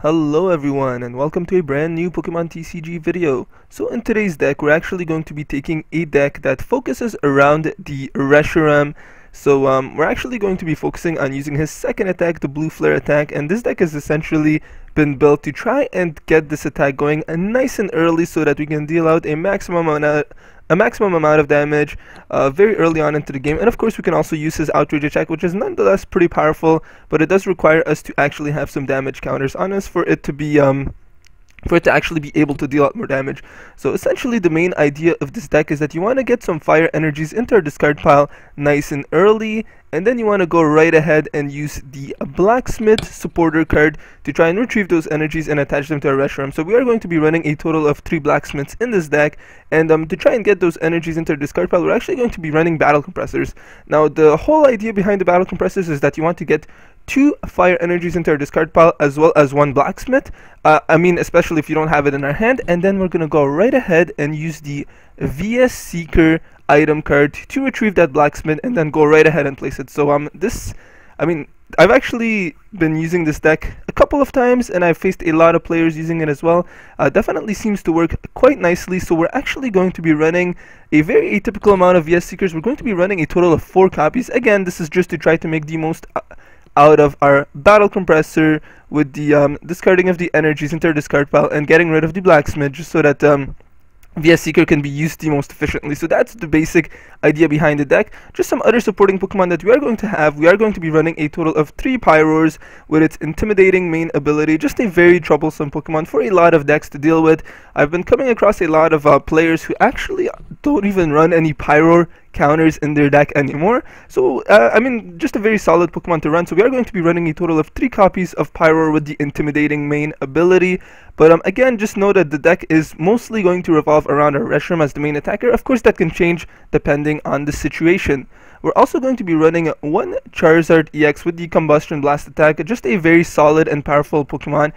Hello everyone and welcome to a brand new Pokemon TCG video. So in today's deck we're actually going to be taking a deck that focuses around the Reshiram. So we're actually going to be focusing on using his second attack, the Blue Flare attack, and this deck has essentially been built to try and get this attack going nice and early so that we can deal out a maximum amount of damage very early on into the game. And of course we can also use his outrage attack, which is nonetheless pretty powerful, but it does require us to actually have some damage counters on us for it to be actually be able to deal out more damage. So essentially the main idea of this deck is that you want to get some fire energies into our discard pile nice and early, and then you want to go right ahead and use the Blacksmith supporter card to try and retrieve those energies and attach them to our Reshiram. So we are going to be running a total of 3 Blacksmiths in this deck, and to try and get those energies into our discard pile, we're actually going to be running Battle Compressors. Now the whole idea behind the Battle Compressors is that you want to get 2 fire energies into our discard pile as well as 1 Blacksmith. Especially if you don't have it in our hand, and then we're gonna go right ahead and use the VS Seeker item card to retrieve that Blacksmith and then go right ahead and place it. So I've actually been using this deck a couple of times and I've faced a lot of players using it as well. Definitely seems to work quite nicely. So we're actually going to be running a very atypical amount of VS Seekers. We're going to be running a total of 4 copies. Again, this is just to try to make the most out of our Battle Compressor with the discarding of the energies into our discard pile and getting rid of the Blacksmith, just so that VS Seeker can be used the most efficiently. So that's the basic idea behind the deck. Just some other supporting Pokemon that we are going to have. We are going to be running a total of 3 Pyroars with its intimidating main ability. Just a very troublesome Pokemon for a lot of decks to deal with. I've been coming across a lot of players who actually don't even run any Pyroar counters in their deck anymore. So just a very solid Pokemon to run. So we are going to be running a total of 3 copies of Pyroar with the intimidating main ability. But again, just know that the deck is mostly going to revolve around our Reshiram as the main attacker. Of course, that can change depending on the situation. We're also going to be running 1 Charizard EX with the Combustion Blast attack, just a very solid and powerful Pokemon.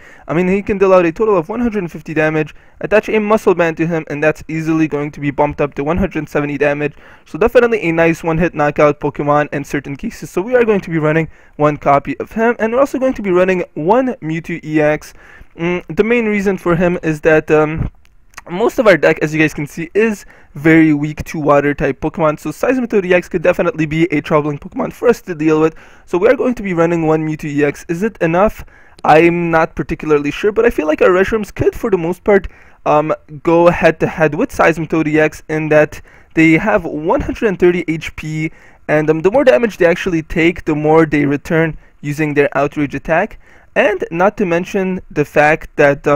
He can deal out a total of 150 damage, attach a Muscle Band to him, and that's easily going to be bumped up to 170 damage. So definitely a nice one-hit knockout Pokemon in certain cases. So we are going to be running 1 copy of him, and we're also going to be running 1 Mewtwo EX. The main reason for him is that most of our deck, as you guys can see, is very weak to water type Pokemon, so Seismitoad EX could definitely be a troubling Pokemon for us to deal with. So we are going to be running 1 Mewtwo EX. Is it enough? I'm not particularly sure, but I feel like our Reshirams could, for the most part, go head to head with Seismitoad EX in that they have 130 HP, and the more damage they actually take, the more they return using their outrage attack. And not to mention the fact that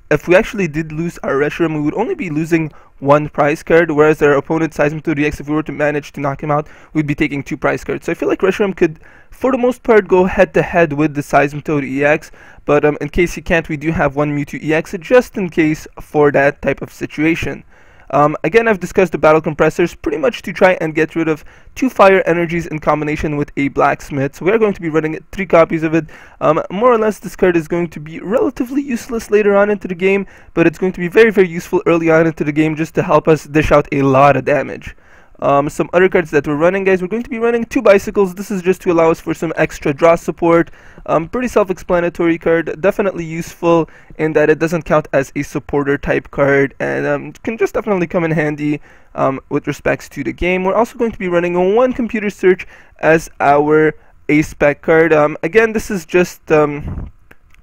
if we actually did lose our Reshiram, we would only be losing 1 prize card, whereas our opponent Seismitoad EX, if we were to manage to knock him out, we'd be taking 2 prize cards. So I feel like Reshiram could, for the most part, go head to head with the Seismitoad EX, but in case he can't, we do have 1 Mewtwo EX just in case for that type of situation. Again, I've discussed the Battle Compressors pretty much to try and get rid of 2 fire energies in combination with a Blacksmith. So we are going to be running 3 copies of it. More or less, this card is going to be relatively useless later on into the game, but it's going to be very, very useful early on into the game just to help us dish out a lot of damage. Some other cards that we're running, guys, we're going to be running 2 Bicycles. This is just to allow us for some extra draw support. Pretty self-explanatory card, definitely useful in that it doesn't count as a supporter type card, and can just definitely come in handy with respects to the game. We're also going to be running 1 Computer Search as our A-Spec card. Again, this is just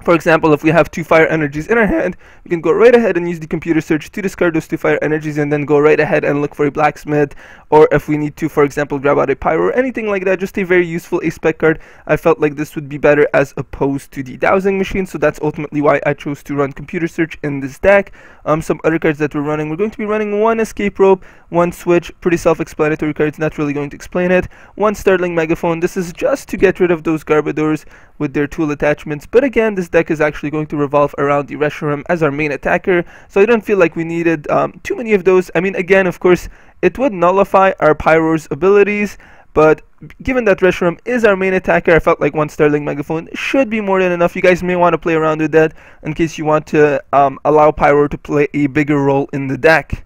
for example, if we have 2 fire energies in our hand, we can go right ahead and use the Computer Search to discard those 2 fire energies and then go right ahead and look for a Blacksmith, or if we need to, for example, grab out a Pyro or anything like that. Just a very useful A-Spec card. I felt like this would be better as opposed to the Dowsing Machine, so that's ultimately why I chose to run Computer Search in this deck. Some other cards that we're running, we're going to be running 1 Escape Rope, 1 Switch, pretty self-explanatory cards, not really going to explain it. 1 Startling Megaphone, this is just to get rid of those Garbodors with their tool attachments, but again, this deck is actually going to revolve around the Reshiram as our main attacker, so I don't feel like we needed too many of those. Again, of course, it would nullify our Pyroar's abilities, but given that Reshiram is our main attacker, I felt like 1 Startling Megaphone should be more than enough. You guys may want to play around with that in case you want to allow Pyroar to play a bigger role in the deck.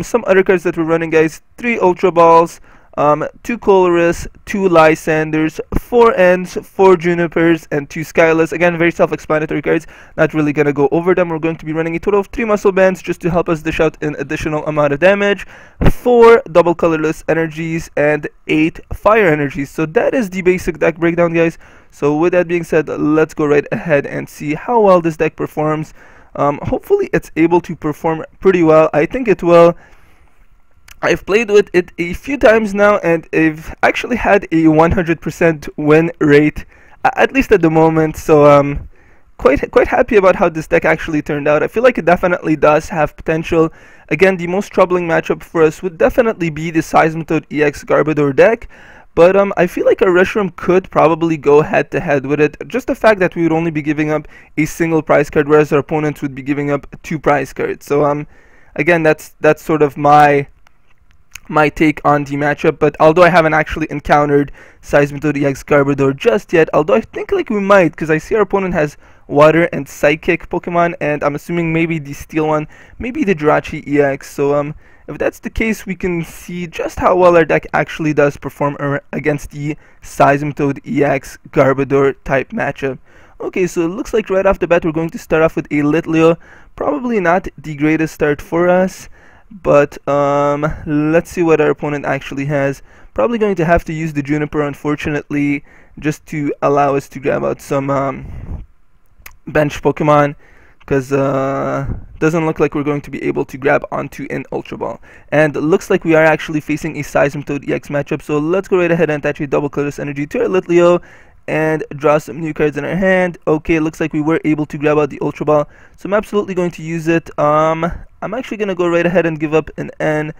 Some other cards that we're running, guys, 3 Ultra Balls, 2 Colorus, 2 Lysanders, 4 Ents, 4 Junipers, and 2 Skyless. Again, very self-explanatory cards. Not really gonna go over them. We're going to be running a total of 3 Muscle Bands just to help us dish out an additional amount of damage, 4 double colorless energies, and 8 fire energies. So that is the basic deck breakdown, guys. So with that being said, let's go right ahead and see how well this deck performs. Hopefully it's able to perform pretty well. I think it will. I've played with it a few times now, and I've actually had a 100% win rate, at least at the moment. So quite happy about how this deck actually turned out. I feel like it definitely does have potential. Again, the most troubling matchup for us would definitely be the Seismitoad EX Garbodor deck. But I feel like our Reshiram could probably go head to head with it. Just the fact that we would only be giving up a single prize card, whereas our opponents would be giving up 2 prize cards. So again, that's sort of my take on the matchup. But although I haven't actually encountered Seismitoad EX Garbodor just yet, although I think like we might, because I see our opponent has Water and Psychic Pokemon, and I'm assuming maybe the Steel one, maybe the Jirachi EX. So if that's the case, we can see just how well our deck actually does perform against the Seismitoad EX Garbodor type matchup. Okay, so it looks like right off the bat we're going to start off with a Litleo. Probably not the greatest start for us, but let's see what our opponent actually has. Probably going to have to use the Juniper, unfortunately, just to allow us to grab out some bench Pokemon, because doesn't look like we're going to be able to grab onto an Ultra Ball. And looks like we are actually facing a Seismitoad EX matchup, so let's go right ahead and attach a double colorless energy to our Litleo and draw some new cards in our hand. Okay, looks like we were able to grab out the Ultra Ball, so I'm absolutely going to use it. I'm actually going to go right ahead and give up an N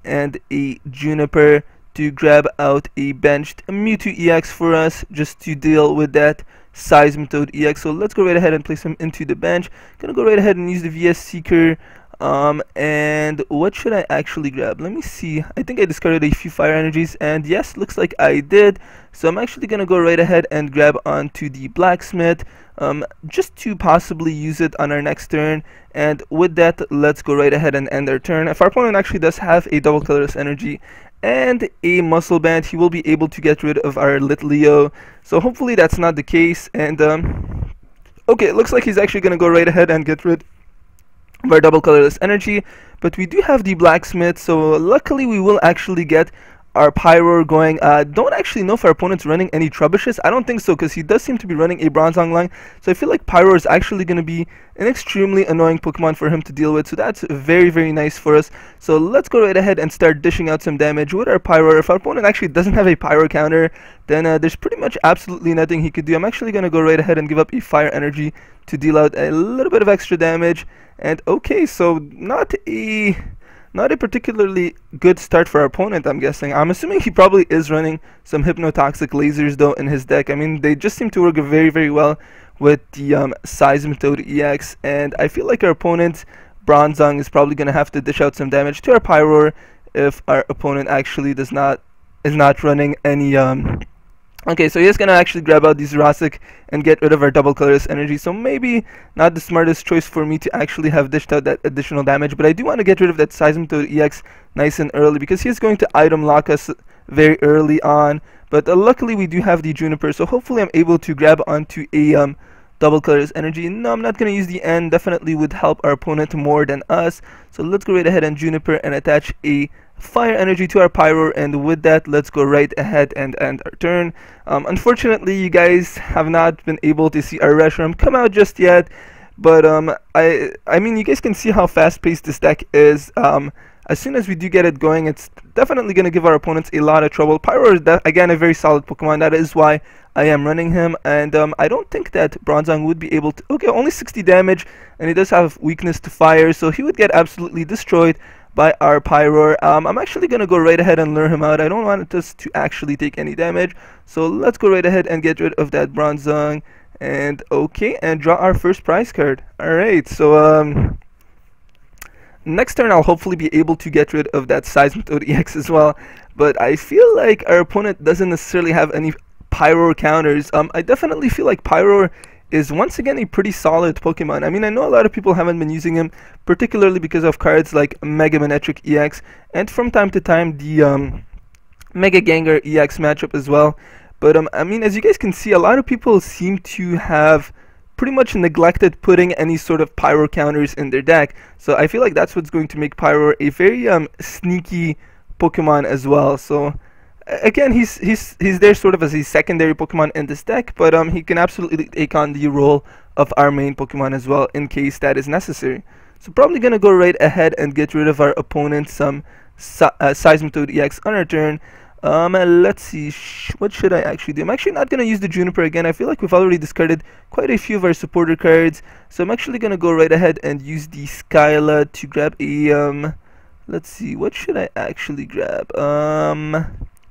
and a Juniper to grab out a benched Mewtwo EX for us, just to deal with that Seismitoad EX. So let's go right ahead and place him into the bench. Gonna go right ahead and use the VS Seeker. And what should I actually grab? Let me see. I think I discarded a few fire energies, and yes, looks like I did. So I'm actually gonna go right ahead and grab onto the Blacksmith, just to possibly use it on our next turn. And with that, let's go right ahead and end our turn. If our opponent actually does have a double colorless energy and a Muscle Band, he will be able to get rid of our Litleo. So hopefully that's not the case. And okay, it looks like he's actually gonna go right ahead and get rid of our double colorless energy, but we do have the Blacksmith, so luckily we will actually get our Pyroar going. Don't actually know if our opponent's running any Trebuchets. I don't think so, because he does seem to be running a Bronzong line, so I feel like Pyroar is actually going to be an extremely annoying Pokemon for him to deal with, so that's very, very nice for us. So let's go right ahead and start dishing out some damage with our Pyroar. If our opponent actually doesn't have a Pyro counter, then there's pretty much absolutely nothing he could do. I'm actually going to go right ahead and give up a Fire Energy to deal out a little bit of extra damage. And okay, so not a particularly good start for our opponent, I'm guessing. I'm assuming he probably is running some Hypnotoxic Lasers though in his deck. I mean, they just seem to work very, very well with the Seismitoad EX, and I feel like our opponent Bronzong is probably going to have to dish out some damage to our Pyroar if our opponent actually is not running any okay, so he's gonna actually grab out the Jurassic and get rid of our double colorless energy. So maybe not the smartest choice for me to actually have dished out that additional damage, but I do want to get rid of that Seismitoad EX nice and early, because he's going to item lock us very early on. But luckily we do have the Juniper, so hopefully I'm able to grab onto a double colorless energy. No, I'm not gonna use the N. Definitely would help our opponent more than us. So let's go right ahead and Juniper and attach a Fire Energy to our Pyroar, and with that, let's go right ahead and end our turn. Unfortunately, you guys have not been able to see our Reshiram come out just yet, but I mean, you guys can see how fast-paced this deck is. As soon as we do get it going, it's definitely going to give our opponents a lot of trouble. Pyroar is, again, a very solid Pokemon. That is why I am running him, and I don't think that Bronzong would be able to... Okay, only 60 damage, and he does have weakness to fire, so he would get absolutely destroyed by our Pyroar. I'm actually going to go right ahead and lure him out. I don't want us to actually take any damage, so let's go right ahead and get rid of that Bronzong. And okay, and draw our first prize card. Alright, so next turn I'll hopefully be able to get rid of that Seismitoad EX as well, but I feel like our opponent doesn't necessarily have any Pyroar counters. I definitely feel like Pyroar is once again a pretty solid Pokemon. I mean, I know a lot of people haven't been using him, particularly because of cards like Mega Manectric EX, and from time to time the Mega Gengar EX matchup as well. But I mean, as you guys can see, a lot of people seem to have pretty much neglected putting any sort of Pyro counters in their deck. So I feel like that's what's going to make Pyro a very sneaky Pokemon as well. So again, he's there sort of as a secondary Pokemon in this deck, but he can absolutely take on the role of our main Pokemon as well in case that is necessary. So probably gonna go right ahead and get rid of our opponent's Seismitoad EX on our turn. Let's see, what should I actually do? I'm actually not gonna use the Juniper again. I feel like we've already discarded quite a few of our supporter cards, so I'm actually gonna go right ahead and use the Skyla to grab a let's see, what should I actually grab?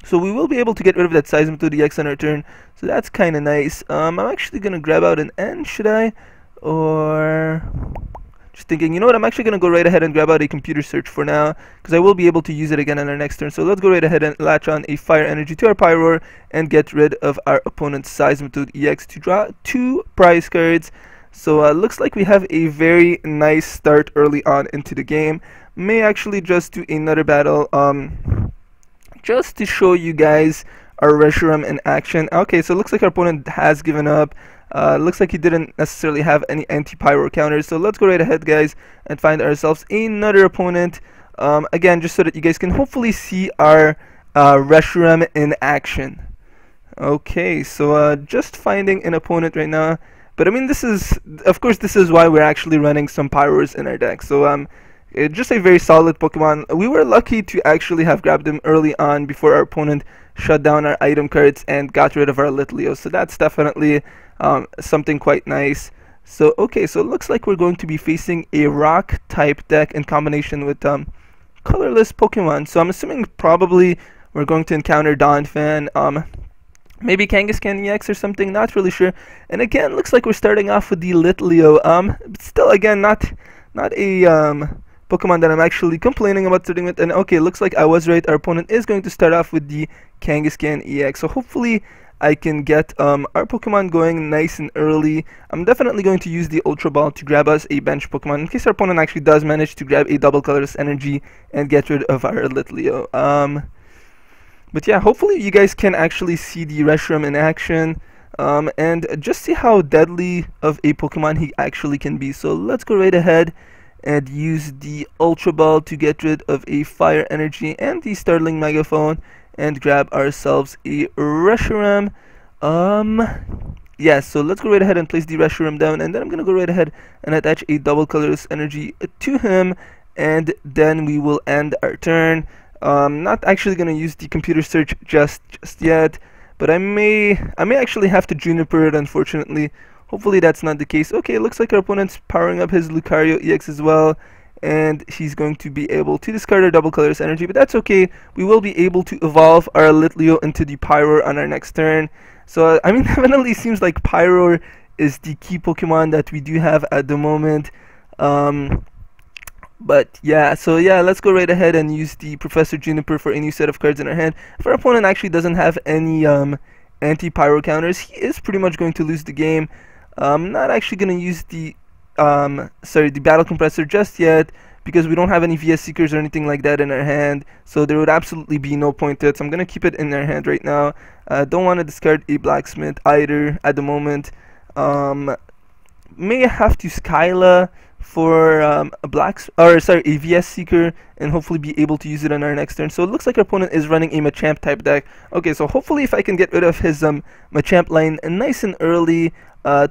So we will be able to get rid of that Seismitoad EX on our turn, so that's kind of nice. I'm actually gonna grab out an N, should I? Or just thinking, you know what, I'm actually gonna go right ahead and grab out a Computer Search for now, because I will be able to use it again on our next turn. So let's go right ahead and latch on a Fire Energy to our Pyroar and get rid of our opponent's Seismitoad EX to draw 2 prize cards. So looks like we have a very nice start early on into the game. May actually just do another battle just to show you guys our Reshiram in action. Okay, so it looks like our opponent has given up. Looks like he didn't necessarily have any anti-Pyro counters, so let's go right ahead, guys, and find ourselves another opponent. Again, just so that you guys can hopefully see our Reshiram in action. Okay, so just finding an opponent right now. But I mean, this is, of course, this is why we're actually running some Pyros in our deck. So just a very solid Pokemon. We were lucky to actually have grabbed him early on before our opponent shut down our item cards and got rid of our Litleo. So that's definitely something quite nice. So okay, so it looks like we're going to be facing a rock type deck in combination with colorless Pokemon. So I'm assuming probably we're going to encounter Donphan, maybe Kangaskhan EX or something, not really sure. And again, looks like we're starting off with the Litleo. Still again, not a Pokemon that I'm actually complaining about starting with. And okay, looks like I was right. Our opponent is going to start off with the Kangaskhan EX. So hopefully I can get our Pokemon going nice and early. I'm definitely going to use the Ultra Ball to grab us a bench Pokemon in case our opponent actually does manage to grab a double colorless energy and get rid of our Litleo. But yeah, hopefully you guys can actually see the Reshiram in action and just see how deadly of a Pokemon he actually can be. So let's go right ahead and use the Ultra Ball to get rid of a Fire Energy and the Startling Megaphone and grab ourselves a Reshiram. Yeah, so let's go right ahead and place the Reshiram down, and then I'm gonna go right ahead and attach a double colorless energy to him, and then we will end our turn. Not actually gonna use the Computer Search just yet, but I may actually have to Juniper it, unfortunately. Hopefully that's not the case. Okay, it looks like our opponent's powering up his Lucario EX as well, and he's going to be able to discard our double colorless energy, but that's okay. We will be able to evolve our Litleo into the Pyroar on our next turn. So I mean, definitely seems like Pyroar is the key Pokemon that we do have at the moment. But yeah, so yeah, let's go right ahead and use the Professor Juniper for a new set of cards in our hand. If our opponent actually doesn't have any anti-Pyro counters, he is pretty much going to lose the game. I'm not actually going to use the the Battle Compressor just yet, because we don't have any VS Seekers or anything like that in our hand, so there would absolutely be no point to it. So I'm going to keep it in our hand right now. Don't want to discard a Blacksmith either at the moment. May have to Skyla for a VS Seeker and hopefully be able to use it on our next turn. So it looks like our opponent is running a Machamp type deck. Okay, so hopefully if I can get rid of his Machamp line nice and early,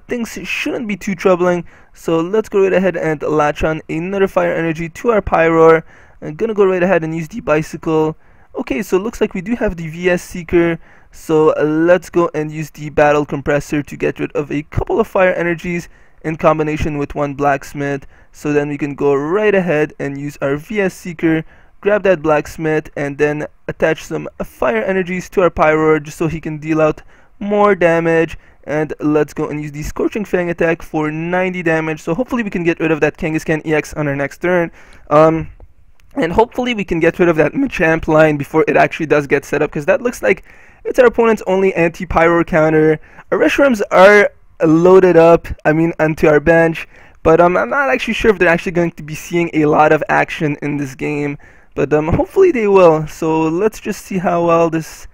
things shouldn't be too troubling. So let's go right ahead and latch on another Fire Energy to our Pyroar. I'm gonna go right ahead and use the Bicycle. Okay, so it looks like we do have the VS Seeker, so let's go and use the Battle Compressor to get rid of a couple of Fire Energies in combination with one Blacksmith. So then we can go right ahead and use our VS Seeker, grab that Blacksmith, and then attach some Fire Energies to our Pyroar just so he can deal out more damage. And let's go and use the Scorching Fang attack for 90 damage. So hopefully we can get rid of that Kangaskhan EX on our next turn. And hopefully we can get rid of that Machamp line before it actually does get set up, because that looks like it's our opponent's only anti-Pyro counter. Our Reshirams are loaded up, onto our bench, but I'm not actually sure if they're actually going to be seeing a lot of action in this game. but hopefully they will. So let's just see how well this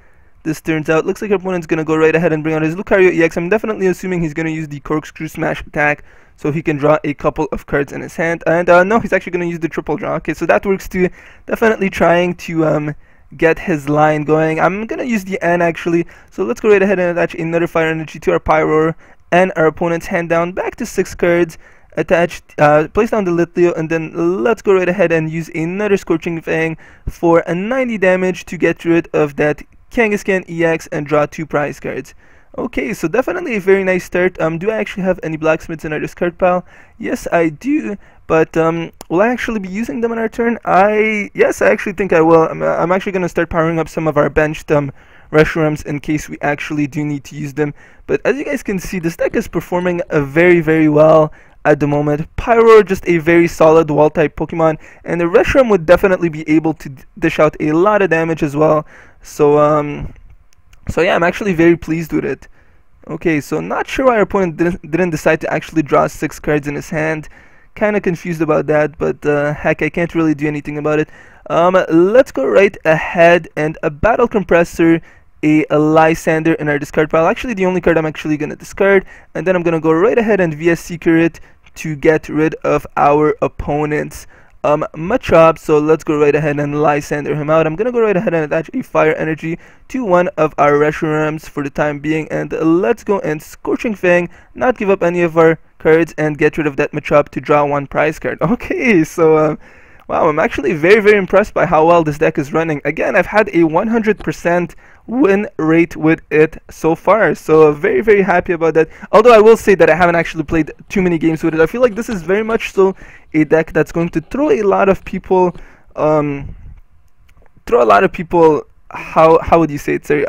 turns out. Looks like our opponent's gonna go right ahead and bring out his Lucario EX. I'm definitely assuming he's gonna use the Corkscrew Smash attack so he can draw a couple of cards in his hand. And no, he's actually gonna use the triple draw. Okay, so that works too. Definitely trying to get his line going. I'm gonna use the N actually. So let's go right ahead and attach another Fire Energy to our Pyroar and our opponent's hand down back to 6 cards. Attach, place down the Litleo, and then let's go right ahead and use another Scorching Fang for a 90 damage to get rid of that Kangaskhan EX and draw 2 prize cards. Okay, so definitely a very nice start. Do I actually have any blacksmiths in our discard pile? Yes, I do. But will I actually be using them on our turn? Yes, I actually think I will. I'm actually going to start powering up some of our benched Reshirams in case we actually do need to use them. But as you guys can see, this deck is performing very, very well at the moment. Pyroar, just a very solid wall type Pokemon, and the Reshiram would definitely be able to dish out a lot of damage as well. So yeah, I'm actually very pleased with it. Okay, so not sure why our opponent didn't decide to actually draw 6 cards in his hand. Kind of confused about that, but heck, I can't really do anything about it. Let's go right ahead and a Battle Compressor, a Lysander in our discard pile. Actually, the only card I'm actually going to discard, and then I'm going to go right ahead and VS Seeker it to get rid of our opponent's Machop. So let's go right ahead and Lysander him out. I'm gonna go right ahead and attach a Fire Energy to one of our Reshirams for the time being, and let's go and Scorching Fang, not give up any of our cards, and get rid of that Machop to draw 1 prize card. Okay, so wow, I'm actually very, very impressed by how well this deck is running. Again, I've had a 100% win rate with it so far, so very, very happy about that. Although I will say that I haven't actually played too many games with it. I feel like this is very much so a deck that's going to throw a lot of people how would you say it, sorry,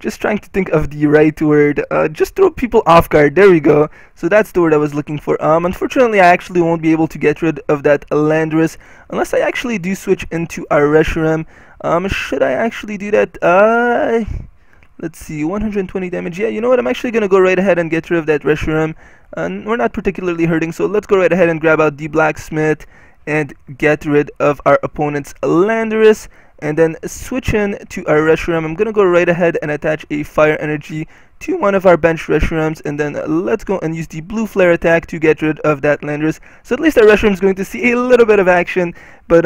just trying to think of the right word. Just throw people off guard. There we go. So that's the word I was looking for. Unfortunately, I actually won't be able to get rid of that Landorus unless I actually do switch into our Reshiram. Should I actually do that? Let's see, 120 damage. Yeah, you know what? I'm actually gonna go right ahead and get rid of that Reshiram. We're not particularly hurting, so let's go right ahead and grab out the Blacksmith and get rid of our opponent's Landorus. And then switch in to our Reshiram. I'm gonna go right ahead and attach a Fire Energy to one of our bench Reshirams, and then let's go and use the Blue Flare attack to get rid of that Landorus. So at least our Reshiram is going to see a little bit of action, but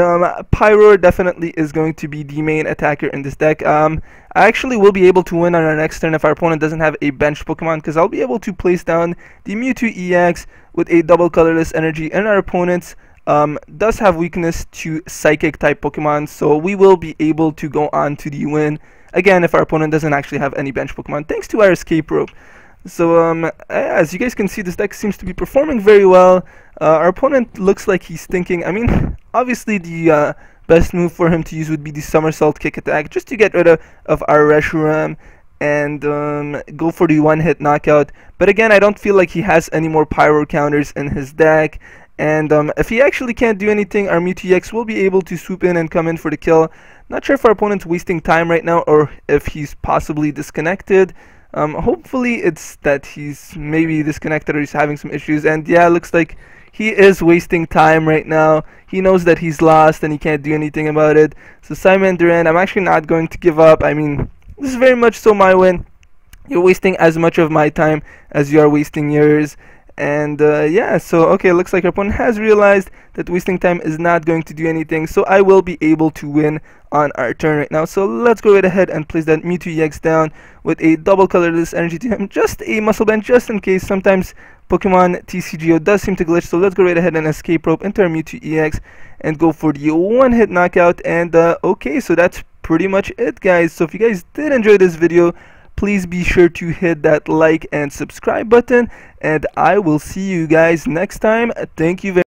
Pyroar definitely is going to be the main attacker in this deck. I actually will be able to win on our next turn if our opponent doesn't have a bench Pokemon, because I'll be able to place down the Mewtwo EX with a double colorless energy, and our opponent's does have weakness to psychic type Pokemon, so we will be able to go on to the win again if our opponent doesn't actually have any bench Pokemon, thanks to our escape rope. So as you guys can see, this deck seems to be performing very well. Our opponent looks like he's thinking, I mean, obviously the best move for him to use would be the Somersault Kick attack, just to get rid of our Reshiram and go for the one-hit knockout. But again, I don't feel like he has any more Pyro counters in his deck. And if he actually can't do anything, our Mewtwo EX will be able to swoop in and come in for the kill. Not sure if our opponent's wasting time right now or if he's possibly disconnected. Hopefully it's that he's maybe disconnected or he's having some issues. And yeah, it looks like he is wasting time right now. He knows that he's lost and he can't do anything about it. So Simon Duran, I'm actually not going to give up. I mean, this is very much so my win. You're wasting as much of my time as you are wasting yours. And yeah, so okay, looks like our opponent has realized that wasting time is not going to do anything, so I will be able to win on our turn right now. So let's go right ahead and place that Mewtwo EX down with a double colorless energy to him, just a muscle band, just in case. Sometimes Pokemon TCGO does seem to glitch, so let's go right ahead and escape rope into our Mewtwo EX and go for the one-hit knockout. And okay, so that's pretty much it, guys. So if you guys did enjoy this video, please be sure to hit that like and subscribe button, and I will see you guys next time. Thank you very much.